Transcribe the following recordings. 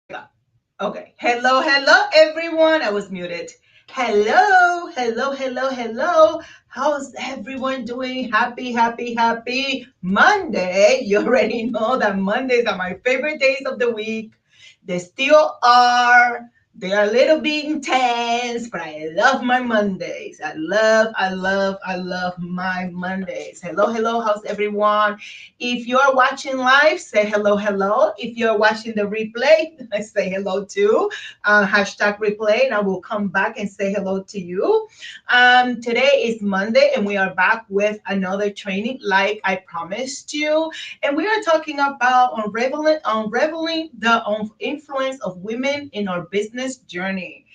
God. Okay. Hello, everyone. I was muted. Hello. How's everyone doing? Happy Monday. You already know that Mondays are my favorite days of the week. They still are. They are a little bit intense, but I love my Mondays. I love my Mondays. Hello. How's everyone? If you're watching live, say hello. If you're watching the replay, say hello too. Hashtag replay, and I will come back and say hello to you. Today is Monday, and we are back with another training, like I promised you. And we are talking about unraveling the influence of women in our business journey.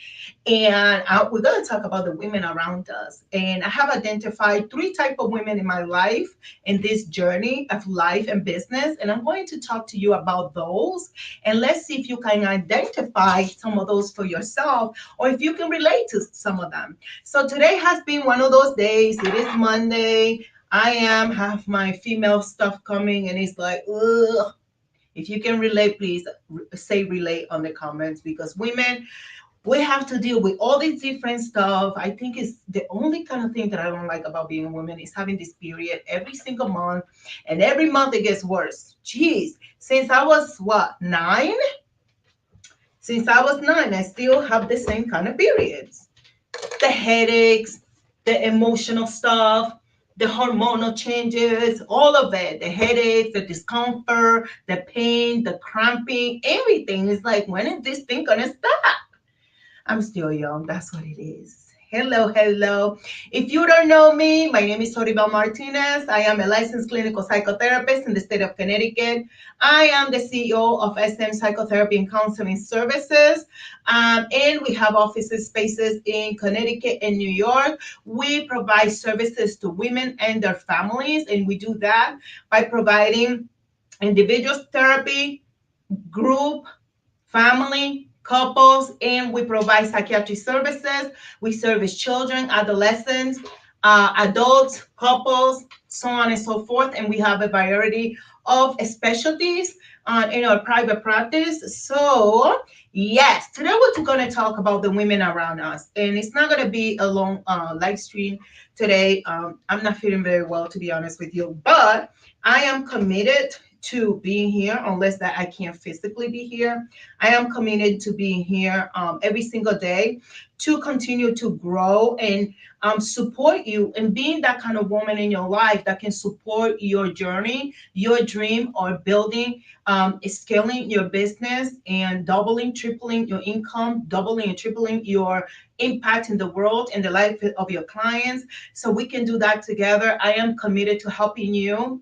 And we're going to talk about the women around us. And I have identified three type of women in my life in this journey of life and business. And I'm going to talk to you about those. And let's see if you can identify some of those for yourself or if you can relate to some of them. So today has been one of those days. It is Monday. I have my female stuff coming and it's like, ugh. If you can relate, please say relate on the comments because women, we have to deal with all these different stuff. I think it's the only kind of thing that I don't like about being a woman is having this period every single month, and every month it gets worse. Jeez, since I was what, 9? Since I was 9, I still have the same kind of periods. The headaches, the emotional stuff, the hormonal changes, all of it, the headaches, the discomfort, the pain, the cramping, everything is like, when is this thing gonna stop? I'm still young. That's what it is. Hello. If you don't know me, my name is Soribel Martinez. I am a licensed clinical psychotherapist in the state of Connecticut. I am the CEO of SM Psychotherapy and Counseling Services. And we have offices spaces in Connecticut and New York. We provide services to women and their families. And we do that by providing individual therapy, group, family, couples, and we provide psychiatric services. We service children, adolescents, adults, couples, so on and so forth. And we have a variety of specialties in our private practice. So, yes, today we're going to talk about the women around us. And it's not going to be a long live stream today. I'm not feeling very well, to be honest with you, but I am committed to being here unless that I can't physically be here. I am committed to being here every single day to continue to grow and support you and being that kind of woman in your life that can support your journey, your dream, or building, scaling your business and doubling, tripling your income, doubling and tripling your impact in the world and the life of your clients. So we can do that together. I am committed to helping you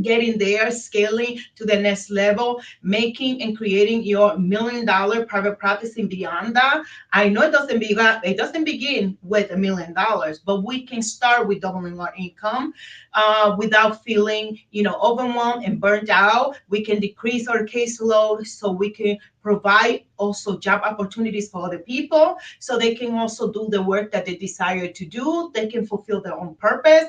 getting there, scaling to the next level, making and creating your $1 million private practice and beyond that. I know it doesn't begin with $1 million, but we can start with doubling our income without feeling, overwhelmed and burnt out. We can decrease our caseload so we can provide also job opportunities for other people so they can also do the work that they desire to do. They can fulfill their own purpose,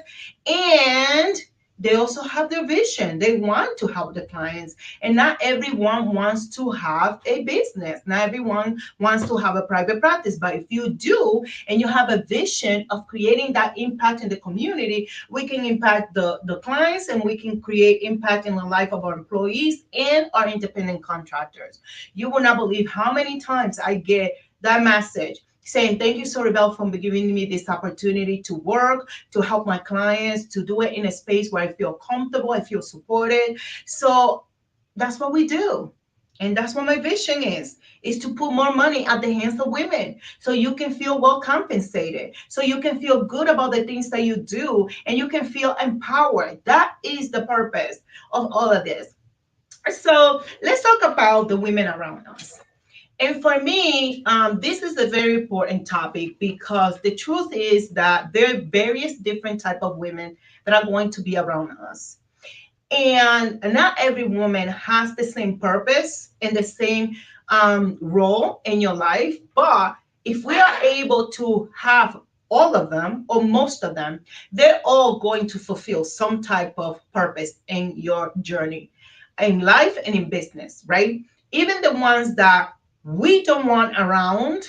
and they also have their vision. They want to help the clients. And not everyone wants to have a business. Not everyone wants to have a private practice. But if you do, and you have a vision of creating that impact in the community, we can impact the clients and we can create impact in the life of our employees and our independent contractors. You will not believe how many times I get that message saying, thank you, Soribel, for giving me this opportunity to work, to help my clients, to do it in a space where I feel comfortable, I feel supported. So that's what we do. And that's what my vision is to put more money at the hands of women so you can feel well compensated, so you can feel good about the things that you do, and you can feel empowered. That is the purpose of all of this. So let's talk about the women around us. And for me, this is a very important topic because the truth is that there are various different type of women that are going to be around us. And not every woman has the same purpose and the same role in your life. But if we are able to have all of them or most of them, they're all going to fulfill some type of purpose in your journey in life and in business, right? Even the ones that we don't want around,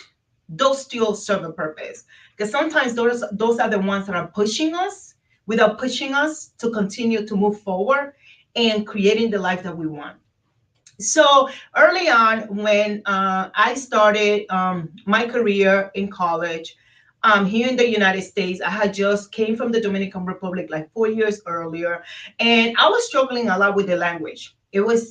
those still serve a purpose. Because sometimes those are the ones that are pushing us without pushing us to continue to move forward and creating the life that we want. So early on, when I started my career in college here in the United States, I had just came from the Dominican Republic like 4 years earlier, and I was struggling a lot with the language.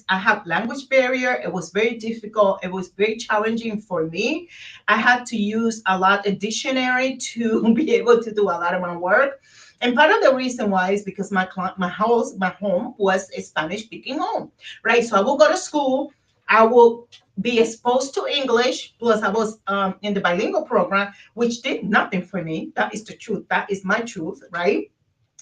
I have language barrier. It was very difficult. It was very challenging for me. I had to use a lot of dictionary to be able to do a lot of my work. And part of the reason why is because my home was a Spanish speaking home, right? So I will go to school. I will be exposed to English. Plus, I was in the bilingual program, which did nothing for me. That is the truth. That is my truth, right?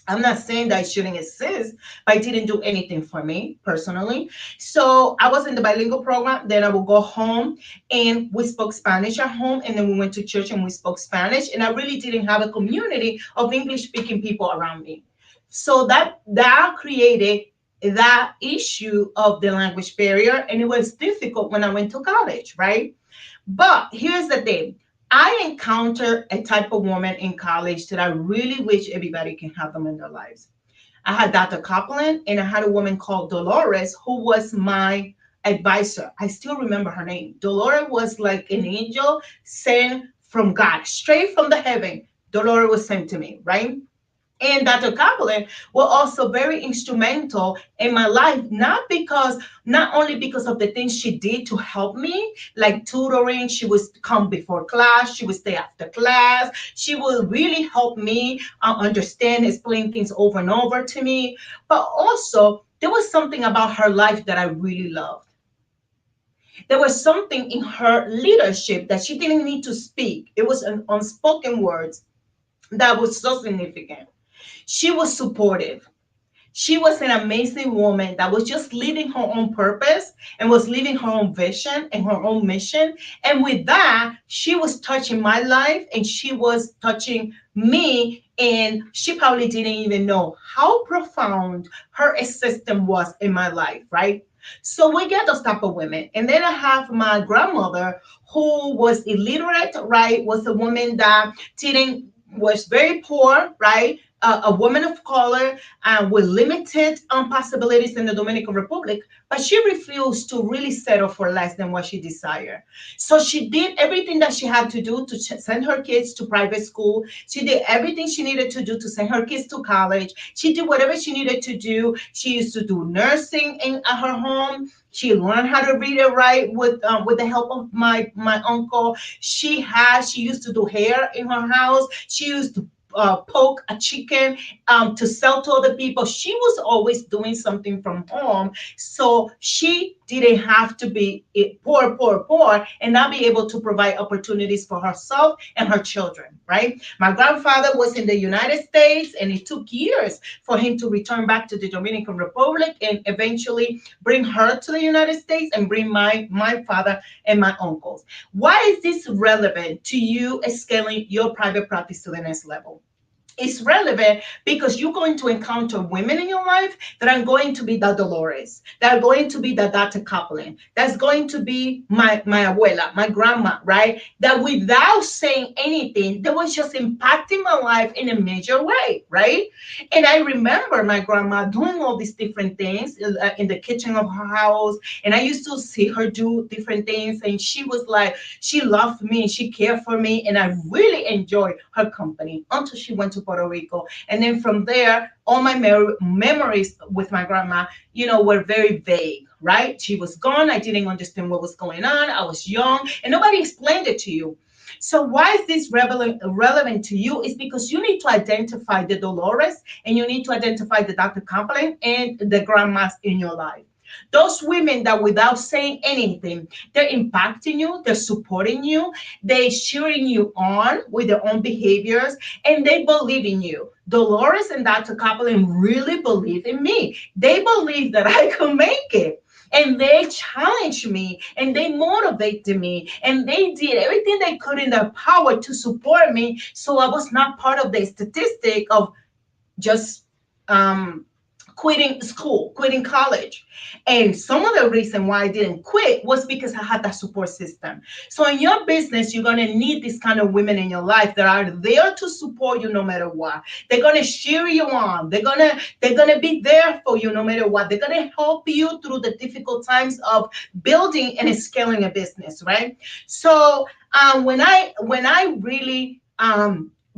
I'm not saying that it shouldn't exist, but it didn't do anything for me personally. So I was in the bilingual program. Then I would go home and we spoke Spanish at home. And then we went to church and we spoke Spanish. And I really didn't have a community of English speaking people around me. So that created that issue of the language barrier. And it was difficult when I went to college, right? But here's the thing. I encountered a type of woman in college that I really wish everybody can have them in their lives. I had Dr. Copeland and I had a woman called Dolores who was my advisor. I still remember her name. Dolores was like an angel sent from God, straight from the heaven. Dolores was sent to me, right? And Dr. Kaplan were also very instrumental in my life, not only because of the things she did to help me, like tutoring. She would come before class, she would stay after class, she would really help me understand, explain things over and over to me. But also, there was something about her life that I really loved. There was something in her leadership that she didn't need to speak. It was an unspoken words that was so significant. She was supportive. She was an amazing woman that was just living her own purpose and was living her own vision and her own mission. And with that, she was touching my life and she was touching me. And she probably didn't even know how profound her assistance was in my life, right? So we get those type of women. And then I have my grandmother who was illiterate, right? Was a woman that didn't was very poor, right? A woman of color with limited possibilities in the Dominican Republic, but she refused to really settle for less than what she desired. So she did everything that she had to do to send her kids to private school. She did everything she needed to do to send her kids to college. She did whatever she needed to do. She used to do nursing at her home. She learned how to read and write with the help of my uncle. She used to do hair in her house. She used to poke a chicken to sell to other people. She was always doing something from home. So she didn't have to be poor, poor, poor, and not be able to provide opportunities for herself and her children, right? My grandfather was in the United States, and it took years for him to return back to the Dominican Republic and eventually bring her to the United States and bring my father and my uncles. Why is this relevant to you scaling your private practice to the next level? It's relevant because you're going to encounter women in your life that are going to be the Dolores, that are going to be the Dr. Copeland, that's going to be my abuela, my grandma, right? That without saying anything, that was just impacting my life in a major way, right? And I remember my grandma doing all these different things in the kitchen of her house. And I used to see her do different things. And she was like, she loved me, she cared for me. And I really enjoyed her company until she went to Puerto Rico. And then from there, all my memories with my grandma, were very vague, right? She was gone. I didn't understand what was going on. I was young and nobody explained it to you. So why is this relevant to you? Is because you need to identify the Dolores and you need to identify the Dr. Compline and the grandmas in your life. Those women that without saying anything, they're impacting you, they're supporting you, they're cheering you on with their own behaviors, and they believe in you. Dolores and Dr. Kaplan really believe in me. They believe that I can make it. And they challenged me and they motivated me and they did everything they could in their power to support me. So I was not part of the statistic of just quitting school, quitting college. And some of the reason why I didn't quit was because I had that support system. So in your business, you're gonna need this kind of women in your life that are there to support you no matter what. They're gonna cheer you on. They're gonna be there for you no matter what. They're gonna help you through the difficult times of building and scaling a business, right? So when I really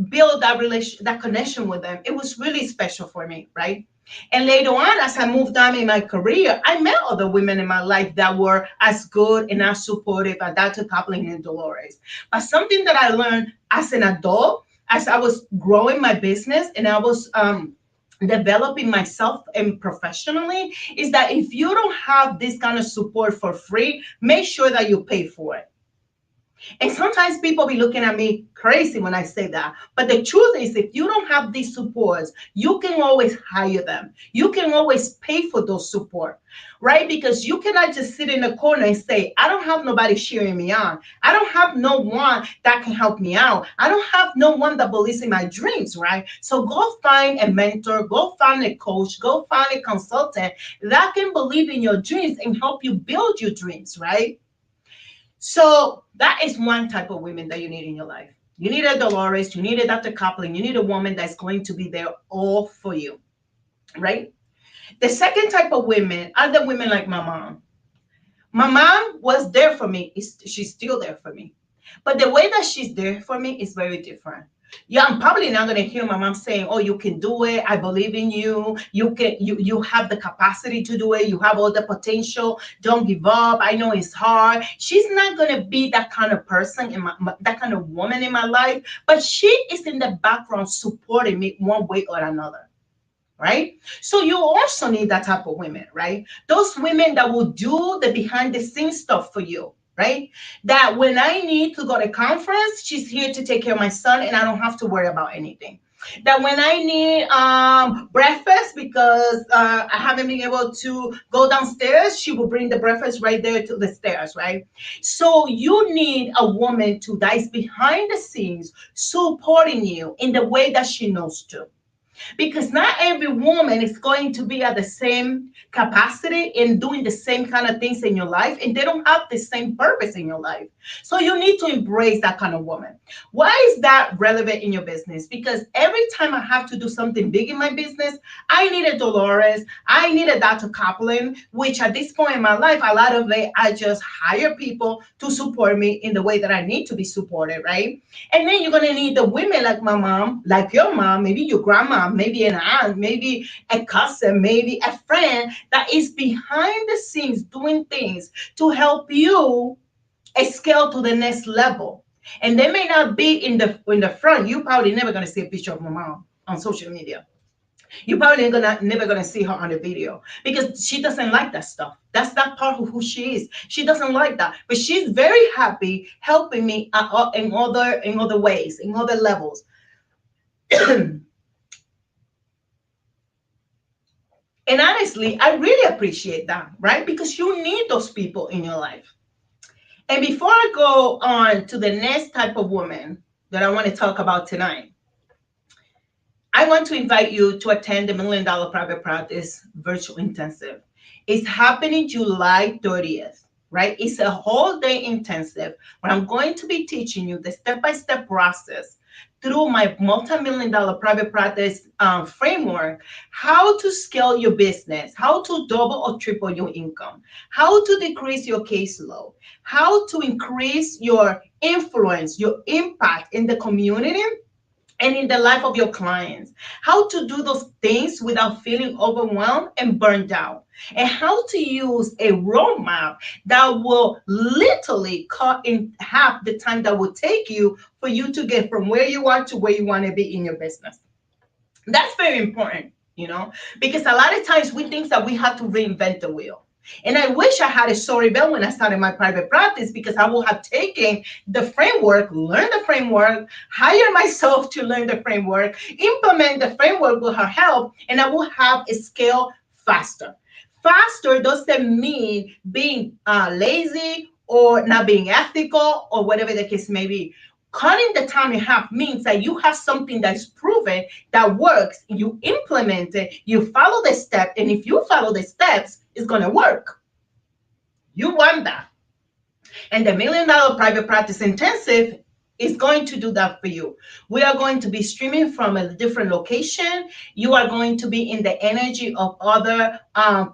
build that relation, that connection with them, it was really special for me, right? And later on, as I moved on in my career, I met other women in my life that were as good and as supportive as Dr. Coupling and Dolores. But something that I learned as an adult, as I was growing my business and I was developing myself and professionally, is that if you don't have this kind of support for free, make sure that you pay for it. And sometimes people be looking at me crazy when I say that. But the truth is, if you don't have these supports, you can always hire them. You can always pay for those support, right? Because you cannot just sit in a corner and say, I don't have nobody cheering me on. I don't have no one that can help me out. I don't have no one that believes in my dreams, right? So go find a mentor, go find a coach, go find a consultant that can believe in your dreams and help you build your dreams, right? So that is one type of women that you need in your life. You need a Dolores, you need a Dr. Coupling, you need a woman that's going to be there all for you, right? The second type of women are the women like my mom. My mom was there for me. She's still there for me. But the way that she's there for me is very different. Yeah, I'm probably not gonna hear my mom saying, "Oh, you can do it. I believe in you. You have the capacity to do it. You have all the potential. Don't give up. I know it's hard." She's not gonna be that kind of person in that kind of woman in my life, but she is in the background supporting me one way or another, right? So you also need that type of women, right? Those women that will do the behind the scenes stuff for you, right? That when I need to go to conference, she's here to take care of my son and I don't have to worry about anything. That when I need breakfast because I haven't been able to go downstairs, she will bring the breakfast right there to the stairs, right? So you need a woman to that is behind the scenes supporting you in the way that she knows to, because not every woman is going to be at the same capacity in doing the same kind of things in your life, and they don't have the same purpose in your life. So you need to embrace that kind of woman. Why is that relevant in your business? Because every time I have to do something big in my business, I need a Dolores, I need a Dr. Copeland, which at this point in my life, a lot of it, I just hire people to support me in the way that I need to be supported, right? And then you're going to need the women like my mom, like your mom, maybe your grandma, maybe an aunt, maybe a cousin, maybe a friend that is behind the scenes doing things to help you scale to the next level. And they may not be in the front. You probably never going to see a picture of my mom on social media. You probably never gonna see her on the video because she doesn't like that stuff. That's not part of who she is. She doesn't like that, but she's very happy helping me in other ways, in other levels. And honestly, I really appreciate that, right? Because you need those people in your life. And before I go on to the next type of woman that I want to talk about tonight, I want to invite you to attend the $1 Million Private Practice Virtual Intensive. It's happening July 30th, right? It's a whole day intensive where I'm going to be teaching you the step-by-step process through my multi-million dollar private practice framework, how to scale your business, how to double or triple your income, how to decrease your caseload, how to increase your influence, your impact in the community and in the life of your clients, how to do those things without feeling overwhelmed and burned out, and how to use a roadmap that will literally cut in half the time that will take you for you to get from where you are to where you want to be in your business. That's very important, because a lot of times we think that we have to reinvent the wheel. And I wish I had a Soribel when I started my private practice, because I would have taken the framework, learned the framework, hired myself to learn the framework, implement the framework with her help, and I will have a scale faster. Faster doesn't mean being lazy or not being ethical or whatever the case may be. Cutting the time in half means that you have something that's proven, that works, you implement it, you follow the step, and if you follow the steps, it's going to work. You want that. And the $1 million private practice intensive is going to do that for you. We are going to be streaming from a different location. You are going to be in the energy of other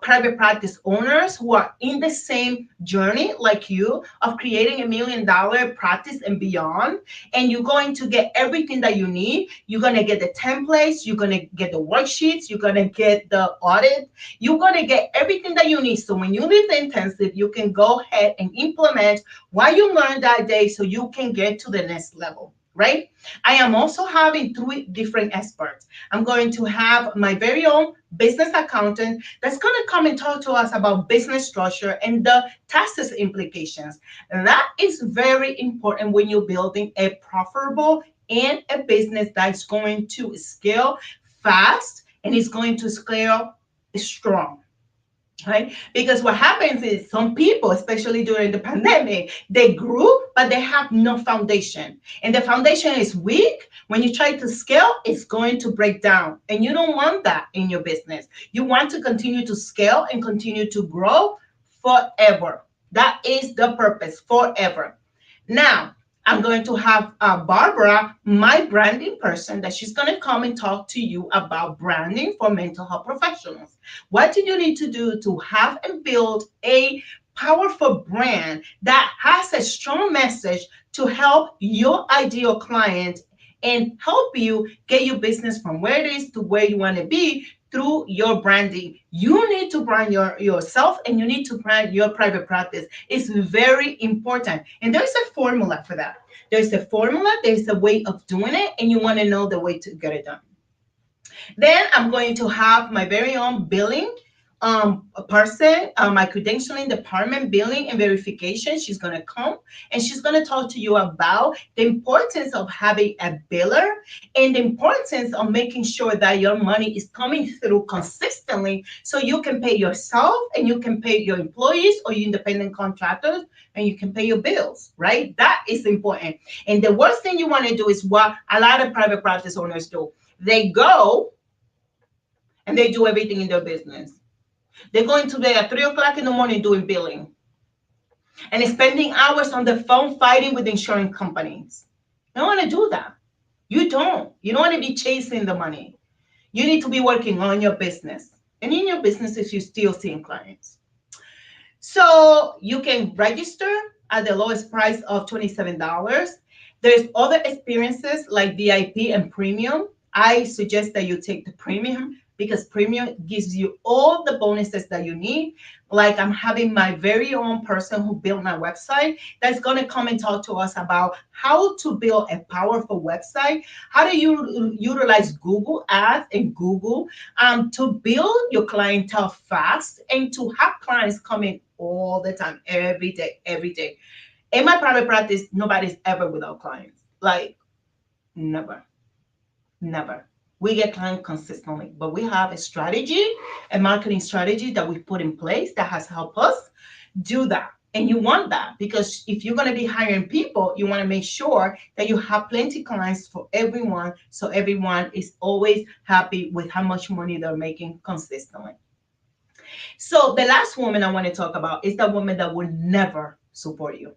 private practice owners who are in the same journey like you of creating $1 million practice and beyond. And you're going to get everything that you need. You're going to get the templates. You're going to get the worksheets. You're going to get the audit. You're going to get everything that you need. So when you leave the intensive, you can go ahead and implement what you learned that day so you can get to the next level, right? I am also having 3 different experts. I'm going to have my very own business accountant that's going to come and talk to us about business structure and the taxes implications. And that is very important when you're building a profitable and a business that's going to scale fast and is going to scale strong. Right? Because what happens is some people, especially during the pandemic, they grew, but they have no foundation. And the foundation is weak. When you try to scale, it's going to break down. And you don't want that in your business. You want to continue to scale and continue to grow forever. That is the purpose, forever. Now, I'm going to have Barbara, my branding person, that she's going to come and talk to you about branding for mental health professionals. What do you need to do to have and build a powerful brand that has a strong message to help your ideal client and help you get your business from where it is to where you want to be through your branding? You need to brand yourself, and you need to brand your private practice. It's very important. And there's a formula for that. There's a formula, there's a way of doing it, and you want to know the way to get it done. Then I'm going to have my very own billing person, my credentialing department, billing and verification. She's going to come and she's going to talk to you about the importance of having a biller and the importance of making sure that your money is coming through consistently so you can pay yourself and you can pay your employees or your independent contractors and you can pay your bills, right? That is important. And the worst thing you want to do is what a lot of private practice owners do. They go and they do everything in their business. They're going to bed at 3 o'clock in the morning doing billing and spending hours on the phone fighting with insurance companies. You don't want to do that. You don't. You don't want to be chasing the money. You need to be working on your business. And in your business, if you're still seeing clients. So you can register at the lowest price of $27. There's other experiences like VIP and premium. I suggest that you take the premium because premium gives you all the bonuses that you need. Like I'm having my very own person who built my website that's going to come and talk to us about how to build a powerful website, how do you utilize Google Ads and Google to build your clientele fast and to have clients coming all the time, every day, every day. In my private practice, nobody's ever without clients. Like, never. Never. We get clients consistently, but we have a strategy, a marketing strategy that we put in place that has helped us do that. And you want that because if you're going to be hiring people, you want to make sure that you have plenty of clients for everyone. So everyone is always happy with how much money they're making consistently. So the last woman I want to talk about is the woman that will never support you.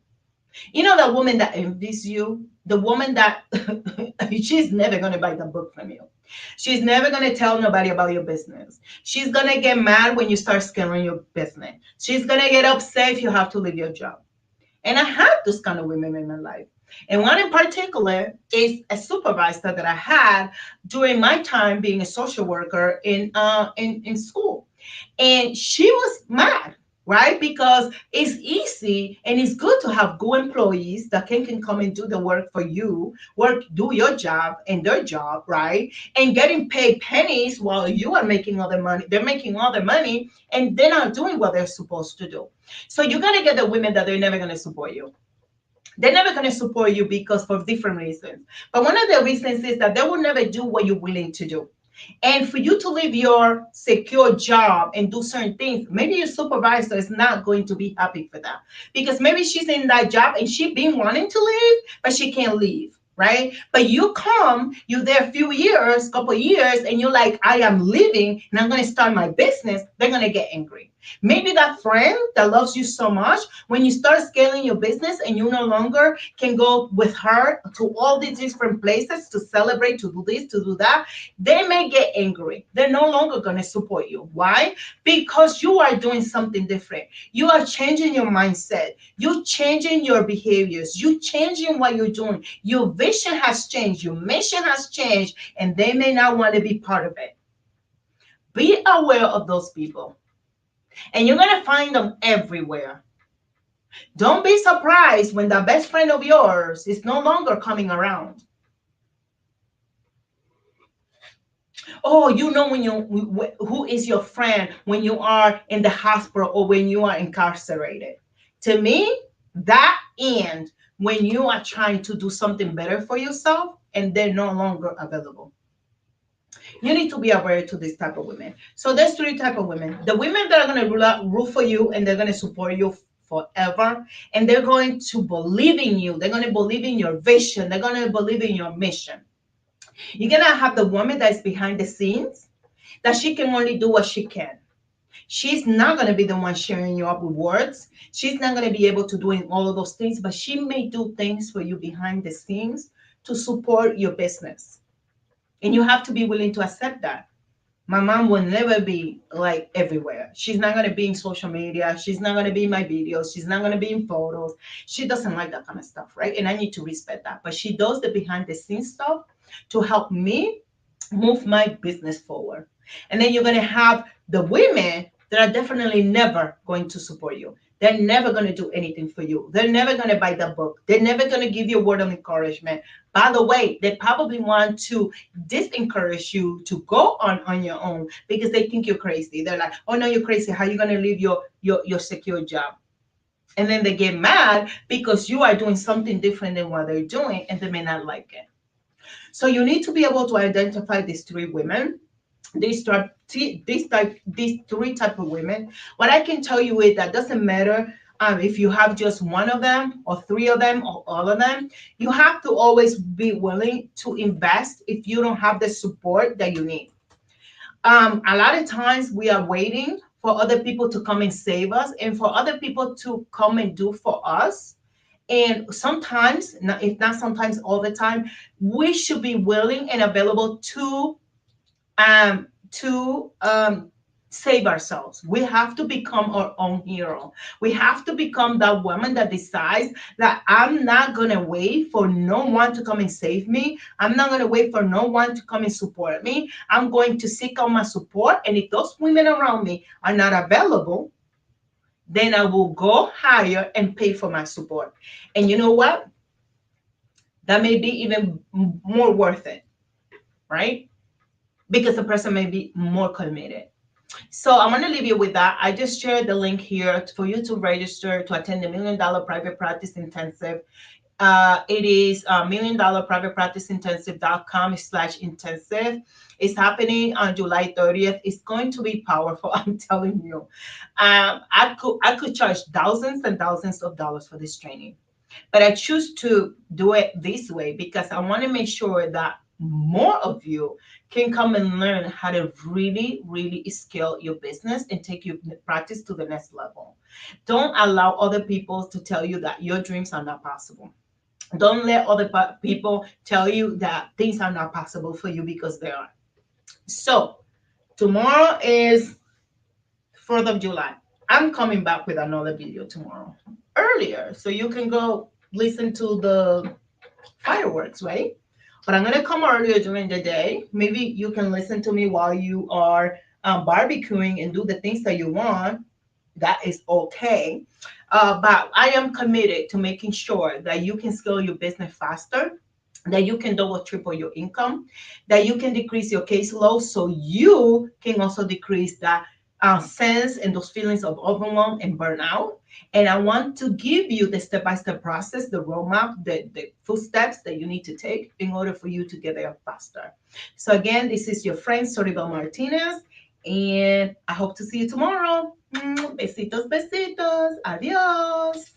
You know, the woman that envies you, the woman that she's never going to buy the book from you. She's never going to tell nobody about your business. She's going to get mad when you start scaling your business. She's going to get upset if you have to leave your job. And I had those kind of women in my life. And one in particular is a supervisor that I had during my time being a social worker in school. And she was mad. Right? Because it's easy and it's good to have good employees that can come and do the work for you, do your job and their job, right? And getting paid pennies while you are making all the money. They're making all the money and they're not doing what they're supposed to do. So you're going to get the women that they're never going to support you. They're never going to support you because for different reasons. But one of the reasons is that they will never do what you're willing to do. And for you to leave your secure job and do certain things, maybe your supervisor is not going to be happy for that, because maybe she's in that job and she been wanting to leave, but she can't leave. Right? But you there a few years, couple years, and you're like, I am leaving and I'm gonna start my business, they're gonna get angry. Maybe that friend that loves you so much, when you start scaling your business and you no longer can go with her to all these different places to celebrate, to do this, to do that, they may get angry. They're no longer going to support you. Why? Because you are doing something different. You are changing your mindset. You're changing your behaviors. You're changing what you're doing. Your vision has changed. Your mission has changed, and they may not want to be part of it. Be aware of those people, and you're going to find them everywhere. Don't be surprised when the best friend of yours is no longer coming around. Oh, you know when who is your friend when you are in the hospital or when you are incarcerated. To me, that end when you are trying to do something better for yourself and they're no longer available. You need to be aware to this type of women. So there's three type of women. The women that are going to rule for you and they're going to support you forever, and they're going to believe in you. They're going to believe in your vision. They're going to believe in your mission. You're going to have the woman that is behind the scenes, that she can only do what she can. She's not going to be the one sharing you up with words. She's not going to be able to do all of those things, but she may do things for you behind the scenes to support your business. And you have to be willing to accept that. My mom will never be like everywhere. She's not going to be in social media. She's not going to be in my videos. She's not going to be in photos. She doesn't like that kind of stuff, right? And I need to respect that. But she does the behind the scenes stuff to help me move my business forward. And then you're going to have the women that are definitely never going to support you. They're never going to do anything for you. They're never going to buy the book. They're never going to give you a word of encouragement. By the way, they probably want to disencourage you to go on your own because they think you're crazy. They're like, oh no, you're crazy. How are you going to leave your secure job? And then they get mad because you are doing something different than what they're doing and they may not like it. So you need to be able to identify these three women, these three type of women. What I can tell you is that doesn't matter if you have just one of them or three of them or all of them. You have to always be willing to invest if you don't have the support that you need. A lot of times we are waiting for other people to come and save us and for other people to come and do for us. And sometimes, if not sometimes, all the time, we should be willing and available um, to save ourselves. We have to become our own hero. We have to become that woman that decides that I'm not going to wait for no one to come and save me. I'm not going to wait for no one to come and support me. I'm going to seek out my support. And if those women around me are not available, then I will go higher and pay for my support. And you know what? That may be even more worth it, right? Because the person may be more committed. So I'm going to leave you with that. I just shared the link here for you to register to attend the $1 Million Private Practice Intensive. It is $1 million privatpracticeintensive.com/intensive. It's happening on July 30th. It's going to be powerful. I'm telling you. I could charge thousands and thousands of dollars for this training, but I choose to do it this way because I want to make sure that more of you can come and learn how to really, really scale your business and take your practice to the next level. Don't allow other people to tell you that your dreams are not possible. Don't let other people tell you that things are not possible for you because they are. So tomorrow is 4th of July. I'm coming back with another video tomorrow earlier so you can go listen to the fireworks, right? But I'm going to come earlier during the day. Maybe you can listen to me while you are barbecuing and do the things that you want. That is okay. But I am committed to making sure that you can scale your business faster, that you can double, triple your income, that you can decrease your caseload so you can also decrease that sense and those feelings of overwhelm and burnout. And I want to give you the step by step process, the roadmap, the footsteps that you need to take in order for you to get there faster. So, again, this is your friend Soribel Martinez, and I hope to see you tomorrow. Besitos, besitos. Adios.